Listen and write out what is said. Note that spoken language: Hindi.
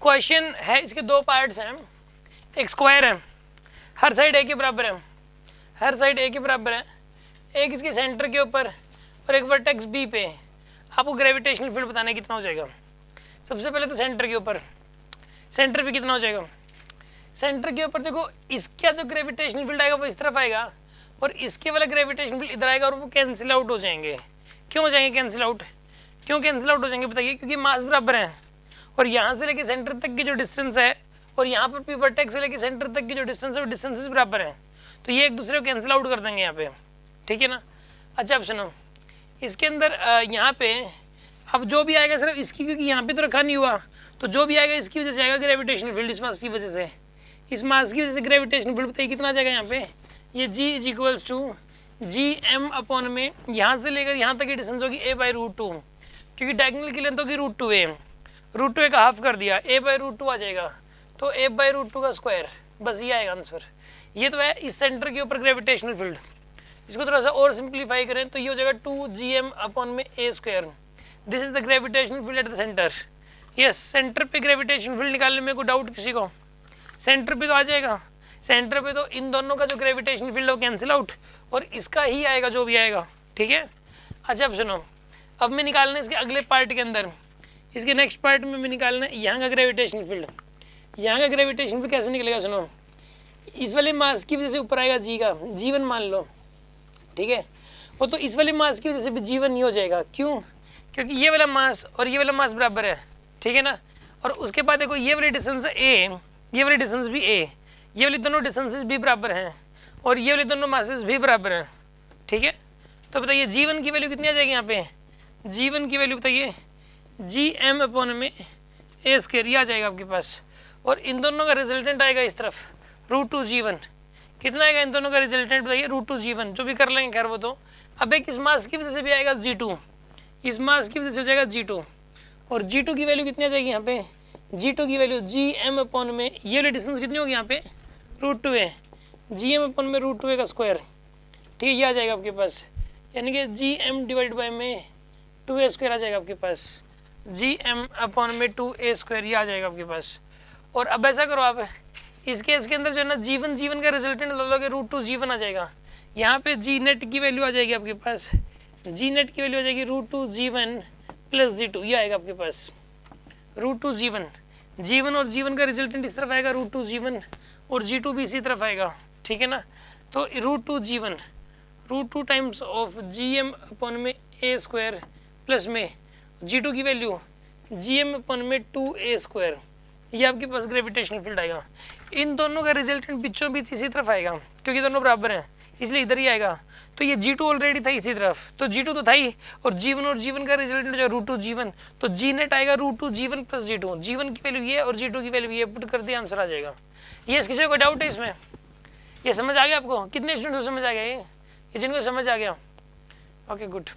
क्वेश्चन है, इसके दो पार्ट्स हैं। एक स्क्वायर है, हर साइड ए के बराबर है, हर साइड ए के बराबर है, एक इसके सेंटर के ऊपर और एक वर्टेक्स बी पे। आपको ग्रेविटेशनल फील्ड बताना है कितना हो जाएगा। सबसे पहले तो सेंटर के ऊपर, सेंटर पे कितना हो जाएगा। सेंटर के ऊपर देखो, इसका जो ग्रेविटेशनल फील्ड आएगा वो इस तरफ आएगा और इसके वाला ग्रेविटेशनल फील्ड इधर आएगा और वो कैंसिल आउट हो जाएंगे। क्यों हो जाएंगे कैंसिल आउट? क्यों कैंसिल आउट हो जाएंगे बताइए? क्योंकि मास बराबर है और यहाँ से लेके सेंटर तक की जो डिस्टेंस है और यहाँ पर भी वर्टेक्स से लेके सेंटर तक की जो डिस्टेंस है वो डिस्टेंसेस बराबर है, तो ये एक दूसरे को कैंसिल आउट कर देंगे यहाँ पे, ठीक है ना। अच्छा अब सुनो, इसके अंदर यहाँ पे अब जो भी आएगा सिर्फ इसकी, क्योंकि यहाँ पे तो रखा नहीं हुआ, तो जो भी आएगा इसकी वजह से आएगा ग्रेविटेशनल फील्ड, इस मास की वजह से, इस मास की वजह से ग्रेविटेशनल फील्ड बताइए कितना आ जाएगा यहाँ पे। ये G is equals to G M upon में यहाँ से लेकर यहाँ तक की डिस्टेंस होगी a/√2, क्योंकि डायगोनल की लेंथ होगी √2a, √2a का हाफ कर दिया, a/√2 आ जाएगा, तो a/√2 का स्क्वायर, बस ये आएगा आंसर। ये तो है इस सेंटर के ऊपर ग्रेविटेशनल फील्ड। इसको थोड़ा सा और सिंप्लीफाई करें तो ये हो जाएगा 2gm अपॉन में a²। This is the gravitational field at the centre. Yes, centre पे ग्रेविटेशनल फील्ड निकालने में कोई डाउट किसी को? सेंटर पे तो आ जाएगा, सेंटर पे तो इन दोनों का जो ग्रेविटेशनल फील्ड है कैंसिल आउट और इसका ही आएगा जो भी आएगा, ठीक है। अच्छा अब सुनो, अब मैं निकालना है इसके अगले पार्ट के अंदर, इसके नेक्स्ट पार्ट में मैं निकालना है यहाँ का ग्रेविटेशनल फील्ड। यहाँ का ग्रेविटेशनल फील्ड कैसे निकलेगा सुनो, इस वाले मास की वजह से ऊपर आएगा जी का, G1 मान लो, ठीक है। वो तो इस वाले मास की वजह से भी G1 नहीं हो जाएगा, क्यों? क्योंकि ये वाला मास और ये वाला मास बराबर है, ठीक है ना। और उसके बाद देखो ये वाली डिस्टेंस है a, ये वाली डिस्टेंस भी a, ये वाली दोनों डिस्टेंसेस भी बराबर हैं और ये वाली दोनों मासेस भी बराबर हैं, ठीक है। तो बताइए G1 की वैल्यू कितनी आ जाएगी यहाँ पे? G1 की वैल्यू बताइए Gm अपॉन में a², ये आ जाएगा आपके पास। और इन दोनों का रिजल्टेंट आएगा इस तरफ √2g1, कितना आएगा इन दोनों का रिजल्टेंट बताइए? √2g1, जो भी कर लेंगे खैर वो तो। अब एक इस मास की वजह से भी आएगा G2, इस मास की वजह से हो जाएगा G2, और G2 की वैल्यू कितनी आ जाएगी यहाँ पे? G2 की वैल्यू Gm अपॉन में ये वाली डिस्टेंस कितनी होगी यहाँ पे? √2a, Gm अपॉन में √2a का स्क्वायर, ठीक है, ये आ जाएगा आपके पास। यानी कि Gm डिवाइड बाई में 2a² आ जाएगा आपके पास, Gm अपॉन में 2a², ये आ जाएगा आपके पास। और अब ऐसा करो आप, इस केस के अंदर जो है ना G1 का रिजल्टेंट ले लोगे √2g1 आ जाएगा। यहाँ पे G नेट की वैल्यू आ जाएगी आपके पास, G नेट की वैल्यू आ जाएगी √2g1 प्लस G2, ये आएगा आपके पास √2g1। G1 और G1 का रिजल्टेंट इस तरफ आएगा √2g1 और G2 भी इसी तरफ आएगा, ठीक है ना। तो √2g1 √2 times of Gm upon में a² प्लस में G2 की वैल्यू Gm अपॉन में 2a², ये आपके पास ग्रेविटेशनल फील्ड आएगा। इन दोनों का रिजल्टेंट बीचों बीच इसी तरफ आएगा, क्योंकि दोनों बराबर हैं इसलिए इधर ही आएगा। तो ये G2 ऑलरेडी था इसी तरफ, तो G2 तो था ही, और G1 का रिजल्टेंट जो √2g1, तो G नेट आएगा √2g1 प्लस G2। G1 की वैल्यू ये और G2 की वैल्यू ये, पुट कर दिया आंसर आ जाएगा। ये किसी को डाउट है इसमें? ये समझ आ गया आपको? कितने स्टूडेंट्स को समझ आ गया ये जिनको समझ आ गया? Okay good.